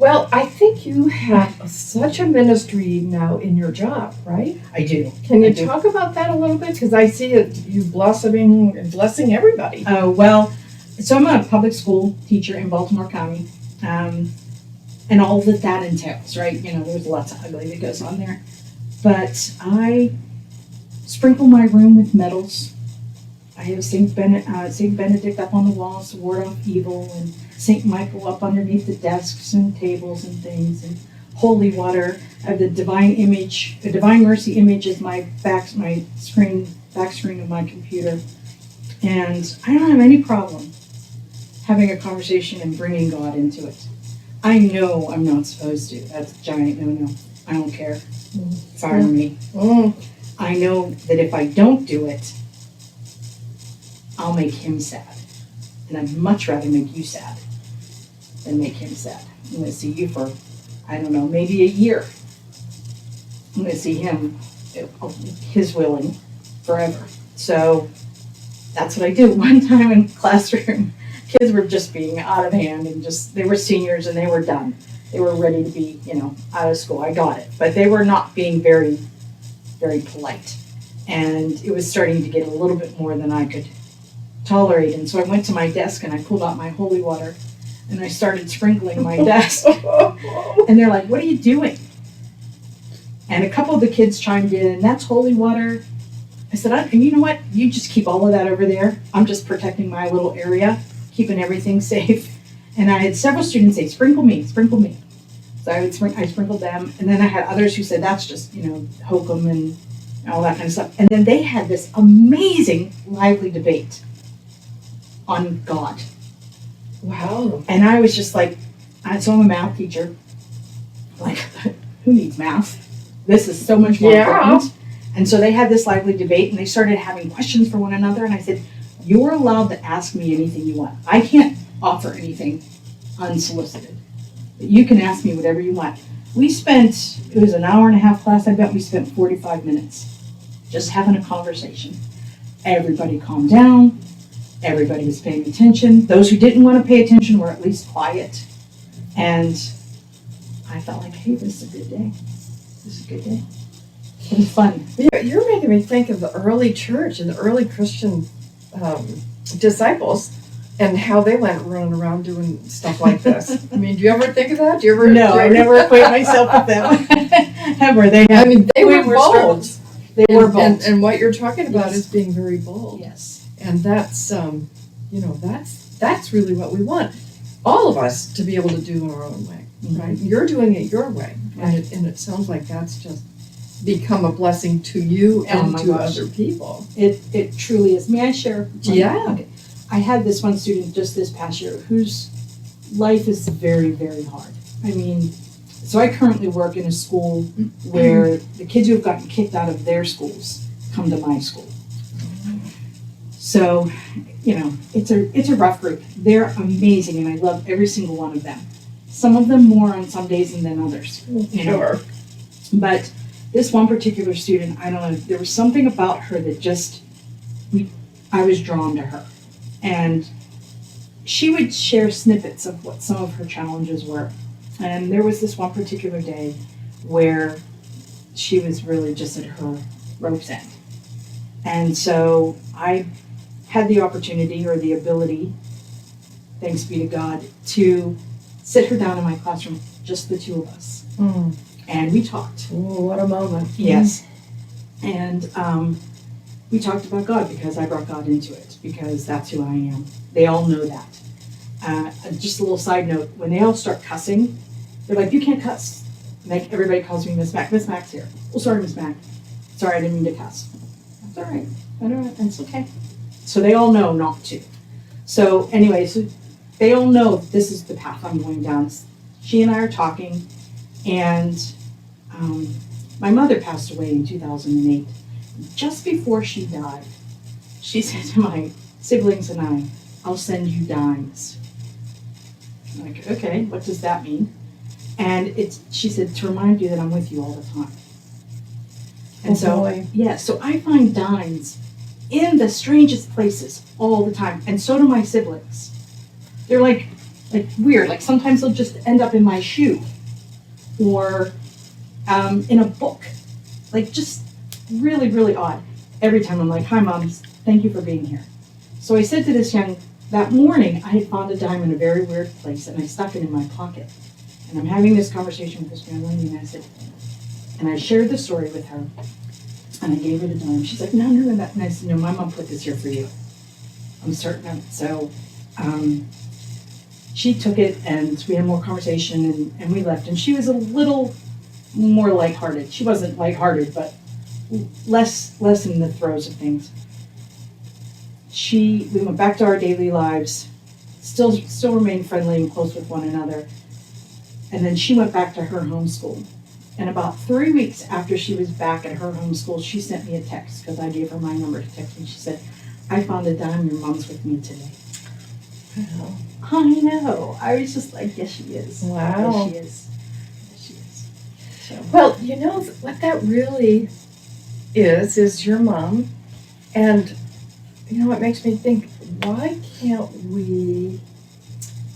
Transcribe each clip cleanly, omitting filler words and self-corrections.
Well, I think you have such a ministry now in your job, right? I do. Can you talk about that a little bit? Because I see it, you blossoming and blessing everybody. Well, so I'm a public school teacher in Baltimore County, and all that entails, right? You know, there's lots of ugly that goes on there. But I sprinkle my room with medals. I have Saint Benedict up on the walls to ward off evil, and Saint Michael up underneath the desks and tables and things, and holy water. I have the divine image, the divine mercy image is my back screen of my computer, and I don't have any problem having a conversation and bringing God into it. I know I'm not supposed to. That's a giant no-no. I don't care. Fire me. I know that if I don't do it, I'll make him sad. And I'd much rather make you sad than make him sad. I'm going to see you for, I don't know, maybe a year. I'm going to see him, his willing, forever. So that's what I do. One time in classroom, kids were just being out of hand and they were seniors and they were done. They were ready to be, out of school. I got it. But they were not being very, very polite. And it was starting to get a little bit more than I could tolerate. And so I went to my desk and I pulled out my holy water and I started sprinkling my desk. And they're like, "What are you doing?" And a couple of the kids chimed in, "That's holy water." I said, "And you know what? You just keep all of that over there. I'm just protecting my little area, keeping everything safe." And I had several students say, "Sprinkle me, sprinkle me." So I sprinkled them. And then I had others who said, "That's just, hokum and all that kind of stuff." And then they had this amazing, lively debate on God. Wow. And I was just like, so I'm a math teacher. Like, who needs math? This is so much more important. And so they had this lively debate and they started having questions for one another. And I said, "You're allowed to ask me anything you want. I can't offer anything unsolicited. But you can ask me whatever you want." It was an hour and a half class. I bet we spent 45 minutes just having a conversation. Everybody calmed down. Everybody was paying attention. Those who didn't want to pay attention were at least quiet. And I felt like, hey, this is a good day. This is a good day. It was fun. You're making me think of the early church and the early Christian disciples and how they went running around doing stuff like this. I mean, do you ever think of that? No, I never equate myself with them. Ever. They were bold. They were bold. And what you're talking about is being very bold. Yes. And that's, that's really what we want. All of us to be able to do in our own way, right? You're doing it your way. Right. And it sounds like that's just become a blessing to you and to other people. It truly is. May I share? Yeah. Okay. I had this one student just this past year whose life is very, very hard. I mean, so I currently work in a school where the kids who have gotten kicked out of their schools come to my school. So, it's a rough group. They're amazing and I love every single one of them. Some of them more on some days than others. Sure. But this one particular student, I don't know, there was something about her that I was drawn to her. And she would share snippets of what some of her challenges were. And there was this one particular day where she was really just at her rope's end. And so I had the opportunity or the ability, thanks be to God, to sit her down in my classroom, just the two of us. And we talked. Oh, what a moment. Yes. And we talked about God because I brought God into it, because that's who I am. They all know that. Just a little side note, when they all start cussing, they're like, "You can't cuss." Like, everybody calls me Miss Mac. Miss Mac's here. "Oh, sorry, Miss Mac. Sorry, I didn't mean to cuss." That's all right. It's okay. So they all know not to. So anyway, so they all know this is the path I'm going down. She and I are talking, and my mother passed away in 2008. Just before she died, she said to my siblings and I, "I'll send you dimes." I'm like, okay, what does that mean? And she said, "To remind you that I'm with you all the time." And so I find dimes in the strangest places all the time. And so do my siblings. They're like, like weird. Like sometimes they'll just end up in my shoe or in a book. Like just really, really odd. Every time I'm like, hi mom, thank you for being here. So I said to this that morning I had found a dime in a very weird place and I stuck it in my pocket. And I'm having this conversation with this young lady and I said, and I shared the story with her and I gave her the dime. She's like, no. And I said, no, my mom put this here for you. I'm certain of it. So she took it and we had more conversation and we left. And she was a little more lighthearted. She wasn't lighthearted, but less in the throes of things. We went back to our daily lives, still remained friendly and close with one another. And then she went back to her homeschool. And about 3 weeks after she was back at her homeschool, she sent me a text because I gave her my number to text me. She said, I found a dime, your mom's with me today. Wow. I know. I was just like, yes, she is. Wow. Yes, she is. Yes, she is. So. Well, what that really is your mom. And, it makes me think, why can't we,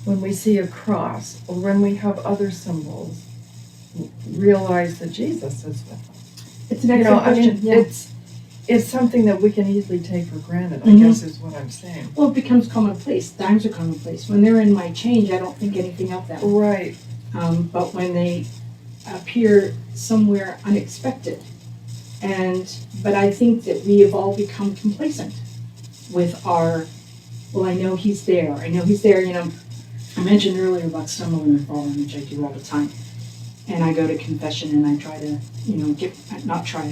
when we see a cross or when we have other symbols, realize that Jesus is with us? It's an excellent question. Yeah. It's something that we can easily take for granted, I guess is what I'm saying. Well, it becomes commonplace. Dimes are commonplace. When they're in my change, I don't think anything of them. Right. But when they appear somewhere unexpected, but I think that we have all become complacent with I know he's there. I know he's there. I mentioned earlier about stumbling and falling, which I do all the time. And I go to confession and I try to,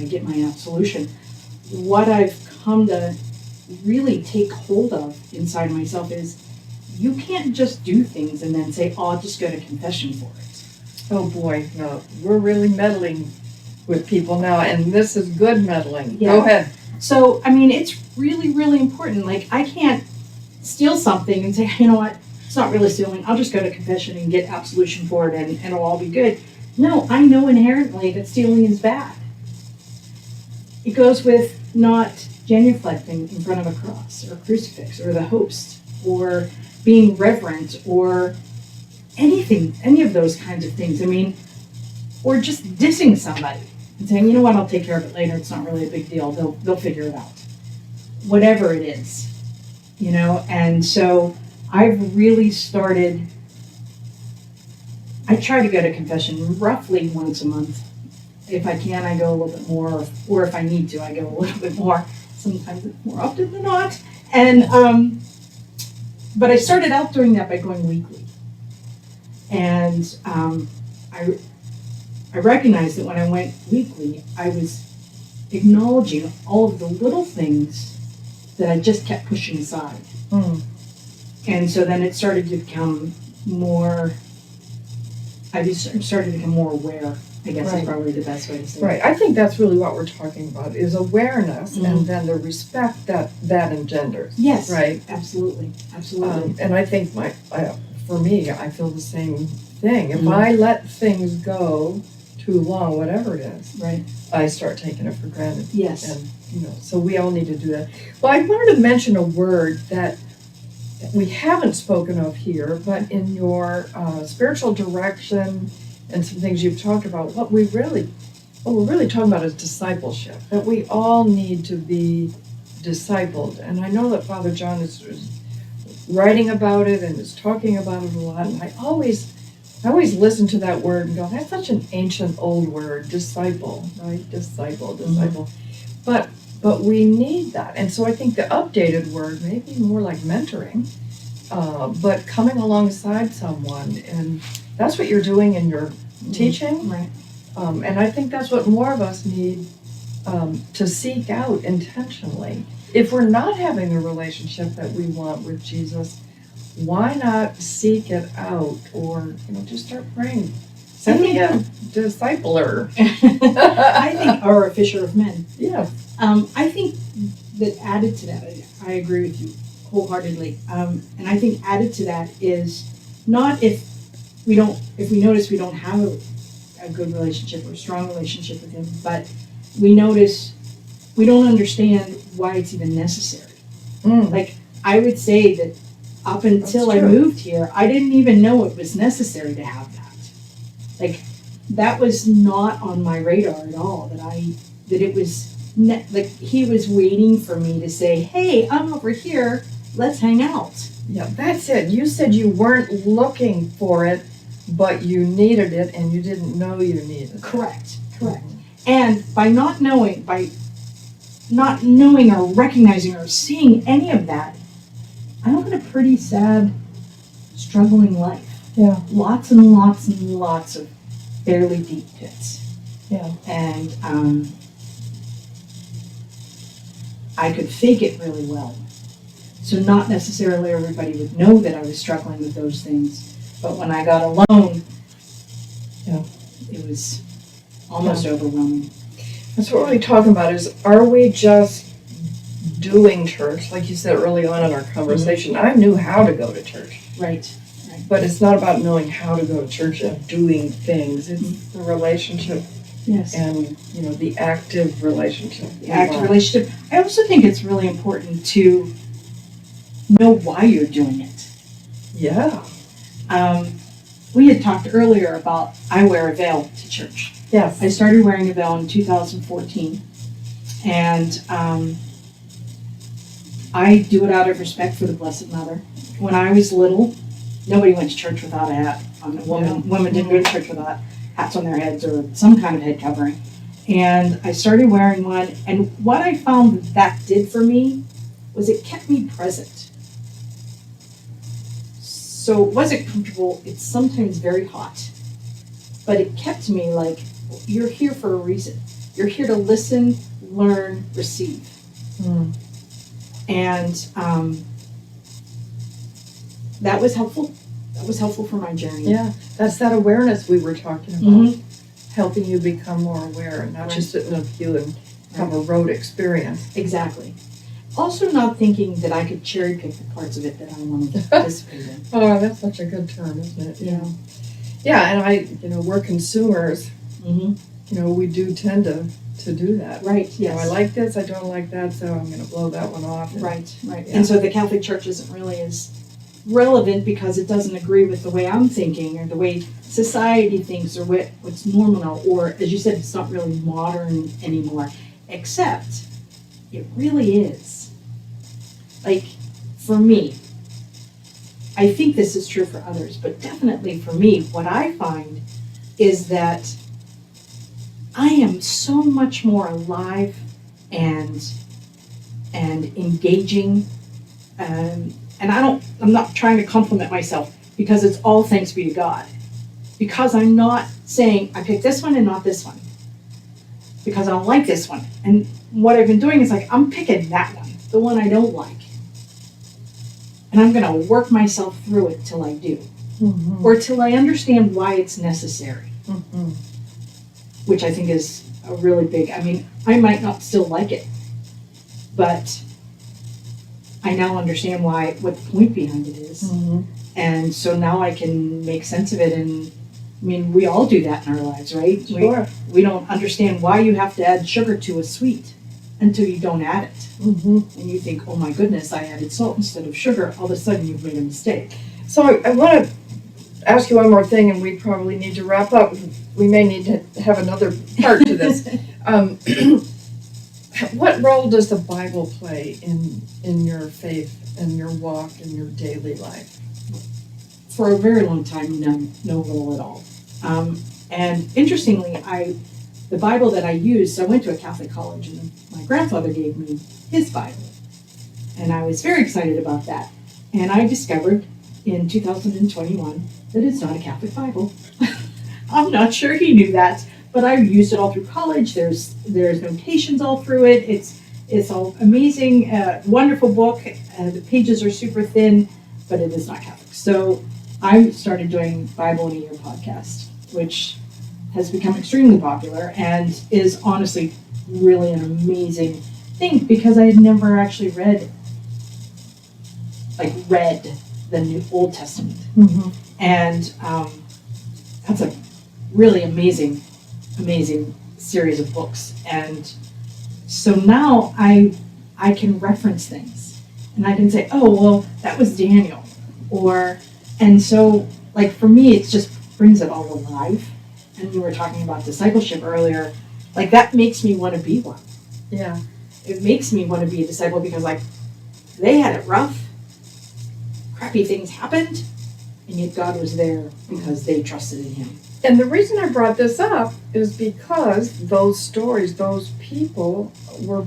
get my absolution. What I've come to really take hold of inside myself is you can't just do things and then say, I'll just go to confession for it. Oh boy, no, we're really meddling with people now, and this is good meddling. Yeah. Go ahead. So, it's really, really important. Like, I can't steal something and say, you know what, it's not really stealing. I'll just go to confession and get absolution for it and it'll all be good. No, I know inherently that stealing is bad. It goes with not genuflecting in front of a cross or a crucifix or the host or being reverent or anything, any of those kinds of things. Or just dissing somebody and saying, you know what, I'll take care of it later. It's not really a big deal. They'll figure it out. Whatever it is, And so I've really started, I try to go to confession roughly once a month. If I can, I go a little bit more, or if I need to, I go a little bit more. Sometimes it's more often than not. And, but I started out doing that by going weekly. And I recognized that when I went weekly, I was acknowledging all of the little things that I just kept pushing aside. Mm. And so then it started to become more, I just started to become more aware, I guess is probably the best way to say it. Right. I think that's really what we're talking about, is awareness and then the respect that engenders. Yes. Right. Absolutely. And I think for me, I feel the same thing. If I let things go too long, whatever it is, right, I start taking it for granted. Yes. And, so we all need to do that. Well, I wanted to mention a word that we haven't spoken of here, but in your spiritual direction and some things you've talked about, what we're really talking about is discipleship, that we all need to be discipled. And I know that Father John is writing about it and is talking about it a lot, and I always listen to that word and go, that's such an ancient old word, disciple, right? Disciple. But we need that. And so I think the updated word may be more like mentoring, but coming alongside someone. And that's what you're doing in your teaching. Right. And I think that's what more of us need to seek out intentionally. If we're not having the relationship that we want with Jesus, why not seek it out, or just start praying? Send me a discipler. I think, or a fisher of men. Yeah. I think that added to that, I agree with you wholeheartedly. And I think added to that is not if we notice we don't have a good relationship or a strong relationship with him, but we notice we don't understand why it's even necessary. Like, I would say that up until That's I true. moved here, I didn't even know it was necessary to have that. Like, that was not on my radar at all, that it was, like, he was waiting for me to say, hey, I'm over here, let's hang out. Yeah, that's it. You said you weren't looking for it, but you needed it and you didn't know you needed it. Correct. And by not knowing or recognizing or seeing any of that, I lived a pretty sad, struggling life. Yeah. Lots and lots and lots of fairly deep pits. Yeah. And I could fake it really well. So not necessarily everybody would know that I was struggling with those things. But when I got alone, Yeah. it was almost overwhelming. That's what we're talking about is, are we just doing church? Like you said early on in our conversation, I knew how to go to church. Right. But it's not about knowing how to go to church and doing things. It's the relationship Yes. and, the active relationship. The active relationship. I also think it's really important to know why you're doing it. Yeah. We had talked earlier about I wear a veil to church. Yes. I started wearing a veil in 2014, and I do it out of respect for the Blessed Mother. When I was little, nobody went to church without a hat. Women didn't go to church without hats on their heads or some kind of head covering. And I started wearing one, and what I found that did for me was it kept me present. So it wasn't comfortable. It's sometimes very hot, but it kept me like, you're here for a reason. You're here to listen, learn, receive. Mm. And that was helpful. That was helpful for my journey. Yeah. That's that awareness we were talking about. Mhm. Helping you become more aware and not Right. just sit in a pew and have a rote experience. Exactly. Also not thinking that I could cherry pick the parts of it that I wanted to participate in. Oh, that's such a good term, isn't it? Yeah. Yeah, and we're consumers. Mm-hmm. We do tend to do that. Right, yes. I like this, I don't like that, so I'm going to blow that one off. Right. Yeah. And so the Catholic Church isn't really as relevant because it doesn't agree with the way I'm thinking or the way society thinks or what's normal now. Or, as you said, it's not really modern anymore, except it really is. Like, for me, I think this is true for others, but definitely for me, what I find is that I am so much more alive and engaging, and I'm not trying to compliment myself because it's all thanks be to God. Because I'm not saying I picked this one and not this one. Because I don't like this one. And what I've been doing is like, I'm picking that one, the one I don't like. And I'm going to work myself through it till I do. Mm-hmm. Or till I understand why it's necessary. Mm-hmm. Which I think is a really big, I might not still like it, but I now understand what the point behind it is. Mm-hmm. And so now I can make sense of it. And we all do that in our lives, right? Sure. We don't understand why you have to add sugar to a sweet until you don't add it. Mm-hmm. And you think, oh my goodness, I added salt instead of sugar. All of a sudden you've made a mistake. So I want to ask you one more thing, and we probably need to wrap up. We may need to have another part to this. What role does the Bible play in your faith and your walk and your daily life? For a very long time, no role at all. And interestingly, the Bible that I used, so I went to a Catholic college, and my grandfather gave me his Bible. And I was very excited about that. And I discovered in 2021 that it's not a Catholic Bible. I'm not sure he knew that, but I used it all through college. There's notations all through it. It's all amazing, wonderful book. The pages are super thin, but it is not Catholic. So I started doing Bible in a Year podcast, which has become extremely popular and is honestly really an amazing thing because I had never actually read the New Old Testament. Mm-hmm. And that's a really amazing series of books. And so now I can reference things. And I can say, oh, well, that was Daniel. And so, like, for me, it just brings it all alive. And you were talking about discipleship earlier. Like, that makes me want to be one. Yeah. It makes me want to be a disciple because, like, they had it rough. Crappy things happened. And yet God was there because they trusted in him. And the reason I brought this up is because those stories, those people were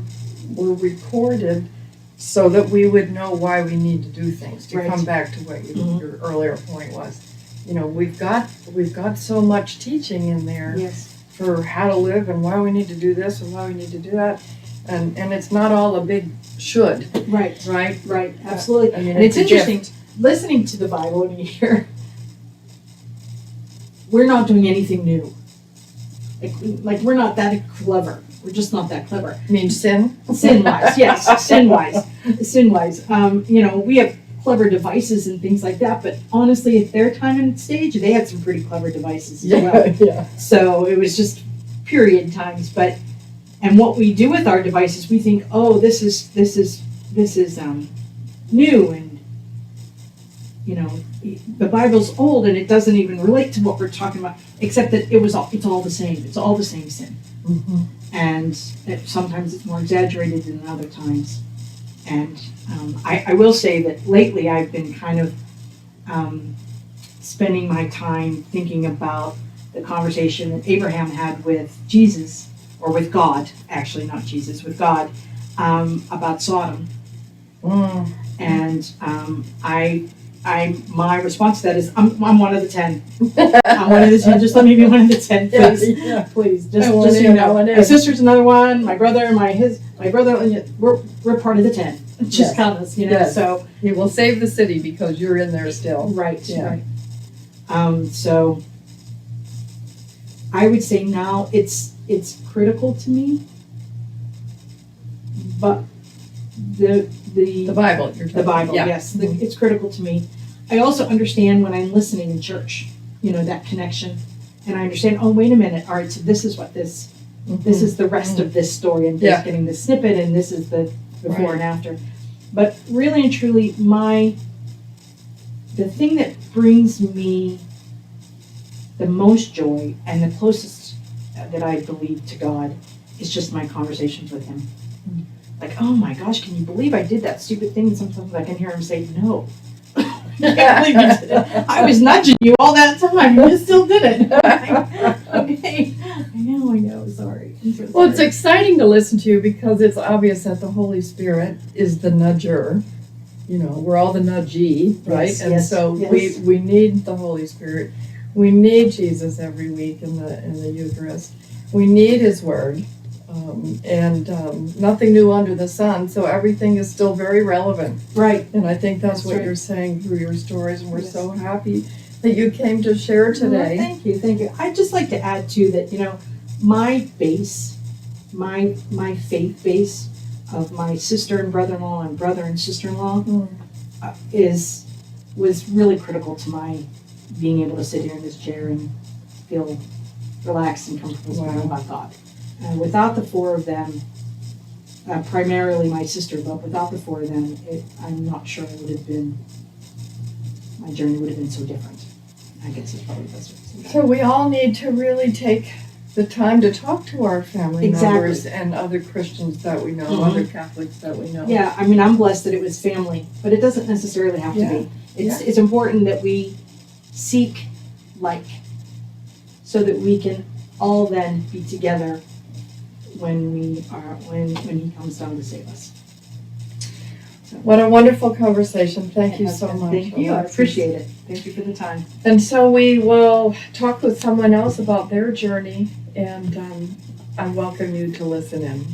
recorded so that we would know why we need to do things. To Right. come back to what your earlier point was, we've got so much teaching in there Yes. for how to live and why we need to do this and why we need to do that, and it's not all a big should, Right. right? Right. Absolutely. I mean, And it's a interesting gift. listening to the Bible and you hear we're not doing anything new. Like we're not that clever. We're just not that clever. I mean, sin. Sin-wise, yes, sin-wise. Sin-wise. We have clever devices and things like that, but honestly, at their time and stage, they had some pretty clever devices as well. Yeah. So it was just period times. And what we do with our devices, we think, oh, this is new, and the Bible's old, and it doesn't even relate to what we're talking about, except that it's all the same. It's all the same sin. Mm-hmm. And sometimes it's more exaggerated than other times. And I will say that lately I've been kind of spending my time thinking about the conversation that Abraham had with Jesus, or with God, actually not Jesus, with God, about Sodom. Mm. And my response to that is, I'm one of the 10. I'm one of the 10. Just let me be one of the 10, please. Yeah. Please, just I so you know. want in. My sister's another one. My brother, my brother. We're part of the 10. Just Yes. count us, Yes. So You will save the city because you're in there still. right, Yeah. right. So I would say now it's critical to me, but the Bible. You're talking The Bible, yeah. yes. It's critical to me. I also understand when I'm listening in church, that connection. And I understand, oh, wait a minute. All right, so this is what this is the rest of this story. I'm just getting the snippet, and this is the before and after. But really and truly, the thing that brings me the most joy and the closest that I believe to God is just my conversations with him. Like, oh my gosh, can you believe I did that stupid thing? And sometimes I can hear him say, no. I can't believe you did it. I was nudging you all that time. You still did it. Okay. I know. Sorry. I'm so Well, it's sorry. exciting to listen to you because it's obvious that the Holy Spirit is the nudger. We're all the nudgee, right? Yes, and yes, so yes. we need the Holy Spirit. We need Jesus every week in the Eucharist. We need His Word. Nothing new under the sun, so everything is still very relevant. Right. And I think that's what right. you're saying through your stories, and we're Yes. so happy that you came to share today. Well, thank you. I'd just like to add too that, my base, my faith base of my sister and brother-in-law and brother and sister-in-law was really critical to my being able to sit here in this chair and feel relaxed and comfortable speaking about God. Without the four of them, primarily my sister, but without the four of them, I'm not sure my journey would have been so different. I guess it's probably the best way to say that. So we all need to really take the time to talk to our family members and other Christians that we know, other Catholics that we know. Yeah, I mean, I'm blessed that it was family, but it doesn't necessarily have to be. It's important that we seek like, so that we can all then be together when he comes down to save us. So, What a wonderful conversation. Thank you so much. Thank you. I appreciate it. Thank you for the time. And so we will talk with someone else about their journey, and I welcome you to listen in.